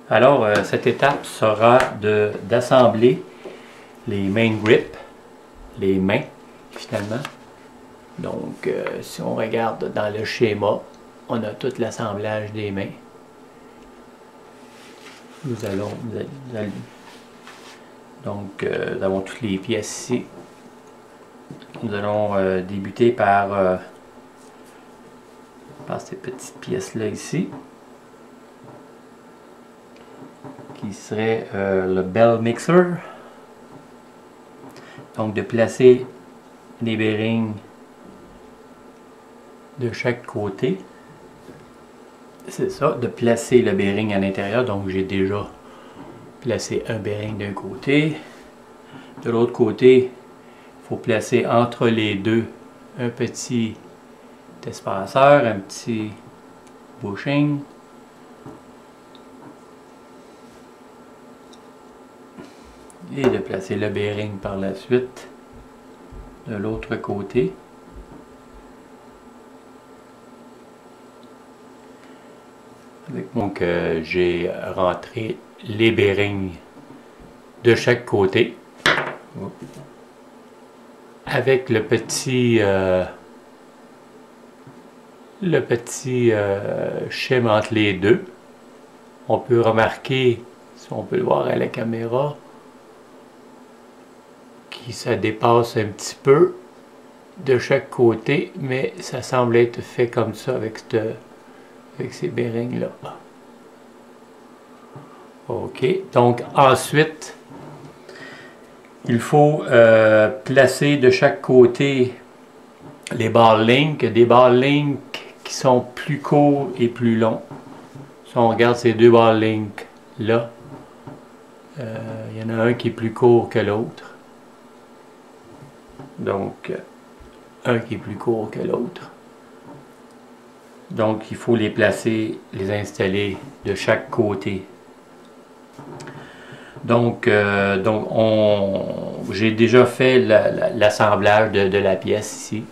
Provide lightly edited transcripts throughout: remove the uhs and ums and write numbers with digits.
Alors, cette étape sera d'assembler les main grips, les mains, finalement. Donc, si on regarde dans le schéma, on a tout l'assemblage des mains. Nous avons toutes les pièces ici. Nous allons débuter par ces petites pièces-là ici, qui serait le bell mixer. Donc, de placer les bearings de chaque côté. C'est ça, de placer le bearing à l'intérieur. Donc, j'ai déjà placé un bearing d'un côté. De l'autre côté, il faut placer entre les deux un petit espaceur, un petit bushing. Et de placer le bearing par la suite de l'autre côté. Donc j'ai rentré les bearings de chaque côté avec le petit schème entre les deux. On peut remarquer, si on peut le voir à la caméra, qui se dépasse un petit peu de chaque côté, mais ça semble être fait comme ça avec ces bearings là. Ok, donc ensuite il faut placer de chaque côté les ball links, des ball links qui sont plus courts et plus longs. Si on regarde ces deux ball links là, il y en a un qui est plus court que l'autre. Donc, un qui est plus court que l'autre. Donc, il faut les placer, les installer de chaque côté. Donc j'ai déjà fait l'assemblage de la pièce ici.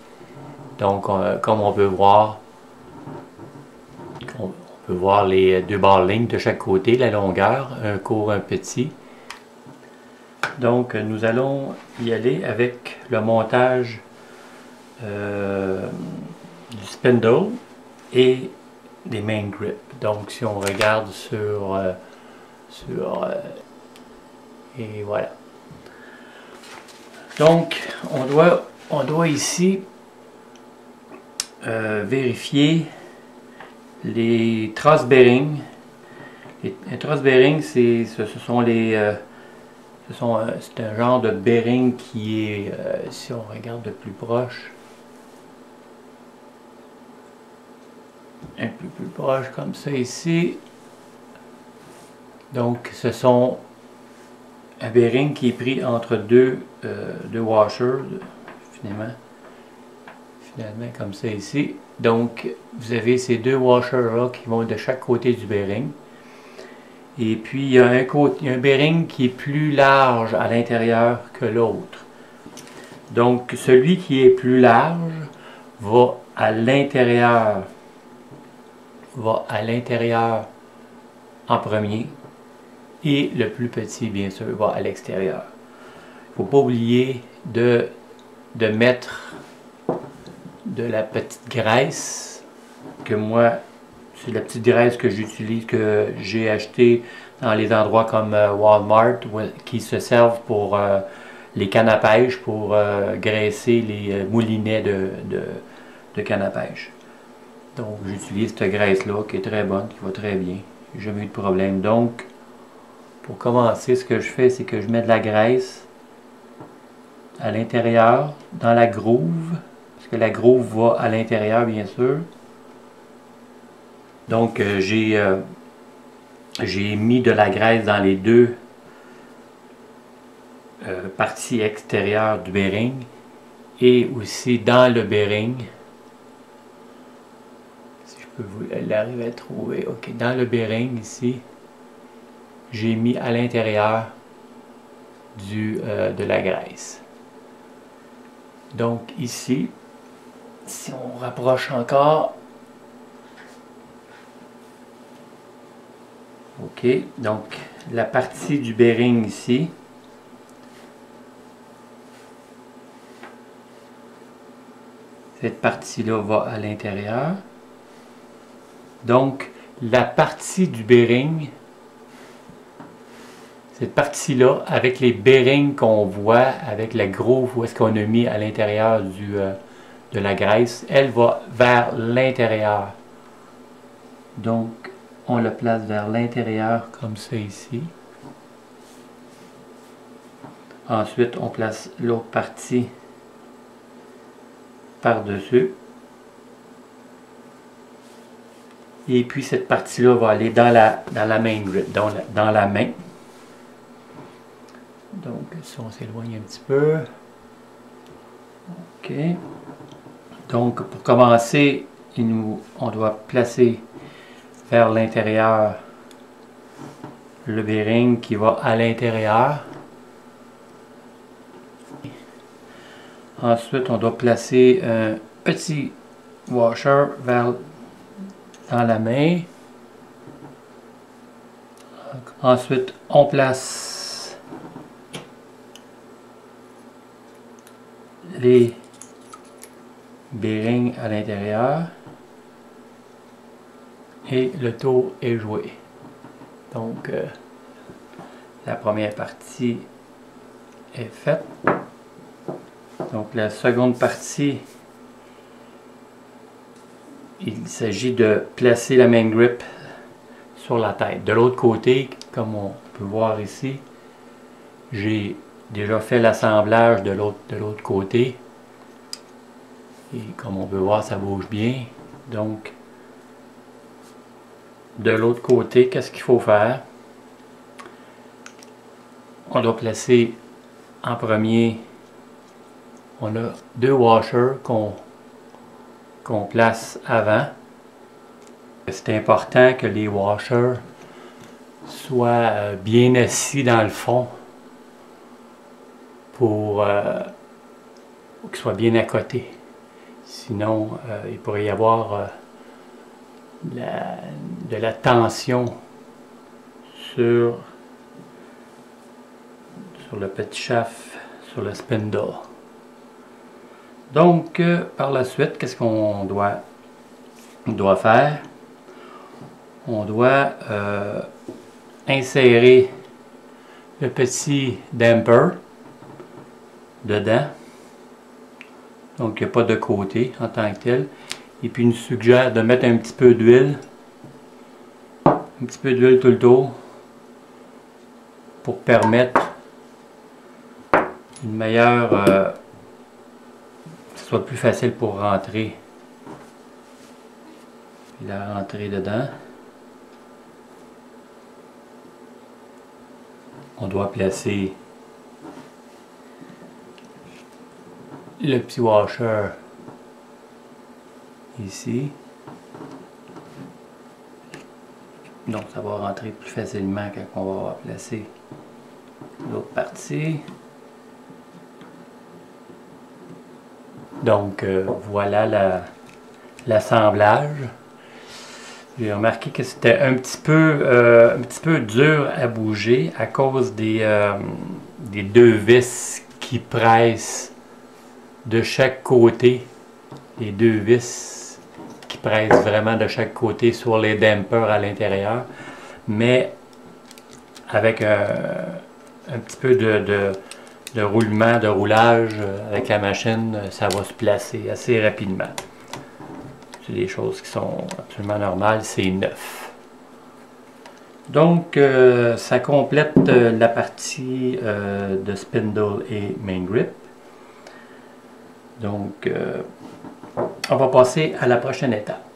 Donc, comme on peut voir les deux ball links de chaque côté, la longueur, un court, un petit. Donc, nous allons y aller avec le montage du spindle et des main grips. Donc, si on regarde et voilà. Donc, on doit ici vérifier les truss bearings. Les truss bearings, c'est un genre de bearing qui est, si on regarde de plus proche, un peu plus proche comme ça ici. Donc, ce sont un bearing qui est pris entre deux washers, finalement comme ça ici. Donc, vous avez ces deux washers-là qui vont de chaque côté du bearing. Et puis, il y a un bearing qui est plus large à l'intérieur que l'autre. Donc, celui qui est plus large va à l'intérieur en premier. Et le plus petit, bien sûr, va à l'extérieur. Il ne faut pas oublier de mettre de la petite graisse, que moi, c'est la petite graisse que j'utilise, que j'ai acheté dans les endroits comme Walmart, qui se servent pour les cannes à pêche, pour graisser les moulinets de cannes à pêche. Donc, j'utilise cette graisse-là, qui est très bonne, qui va très bien. J'ai jamais eu de problème. Donc, pour commencer, ce que je fais, c'est que je mets de la graisse à l'intérieur, dans la groove, parce que la groove va à l'intérieur, bien sûr. Donc, j'ai mis de la graisse dans les deux parties extérieures du bearing et aussi dans le bearing. Si je peux l'arriver à trouver. Ok, dans le bearing ici, j'ai mis à l'intérieur de la graisse. Donc ici, si on rapproche encore, OK, donc la partie du bearing ici. Cette partie-là va à l'intérieur. Donc, la partie du bearing, cette partie-là, avec les bearings qu'on voit, avec la groove où est-ce qu'on a mis à l'intérieur de la graisse, elle va vers l'intérieur. Donc, on le place vers l'intérieur comme ça ici. Ensuite, on place l'autre partie par-dessus. Et puis cette partie-là va aller dans la main grip, dans la main. Donc, si on s'éloigne un petit peu. OK. Donc, pour commencer, on doit placer vers l'intérieur le bearing qui va à l'intérieur. Ensuite, on doit placer un petit washer dans la main. Ensuite, on place les bearings à l'intérieur et le tour est joué. Donc, la première partie est faite. Donc, la seconde partie, il s'agit de placer la main grip sur la tête. De l'autre côté, comme on peut voir ici, j'ai déjà fait l'assemblage de l'autre côté. Et comme on peut voir, ça bouge bien. Donc, de l'autre côté, qu'est-ce qu'il faut faire? On doit placer en premier, on a deux washers qu'on place avant. C'est important que les washers soient bien assis dans le fond pour qu'ils soient bien à côté. Sinon, il pourrait y avoir de la tension sur le petit shaft, sur le spindle. Donc, par la suite, qu'est-ce qu'on doit faire? On doit insérer le petit damper dedans. Donc, il n'y a pas de côté en tant que tel. Et puis, il nous suggère de mettre un petit peu d'huile. Un petit peu d'huile tout le tour. Pour permettre une meilleure... que ce soit plus facile pour rentrer. Puis la rentrer dedans. On doit placer le petit washer ici. Donc ça va rentrer plus facilement quand on va avoir placé l'autre partie. Donc voilà l'assemblage. J'ai remarqué que c'était un petit peu dur à bouger à cause des deux vis qui pressent de chaque côté. Les deux vis qui pressent vraiment de chaque côté sur les dampers à l'intérieur. Mais avec un petit peu de roulement, de roulage avec la machine, ça va se placer assez rapidement. C'est des choses qui sont absolument normales, c'est neuf. Donc, ça complète la partie de spindle et main grip. Donc, on va passer à la prochaine étape.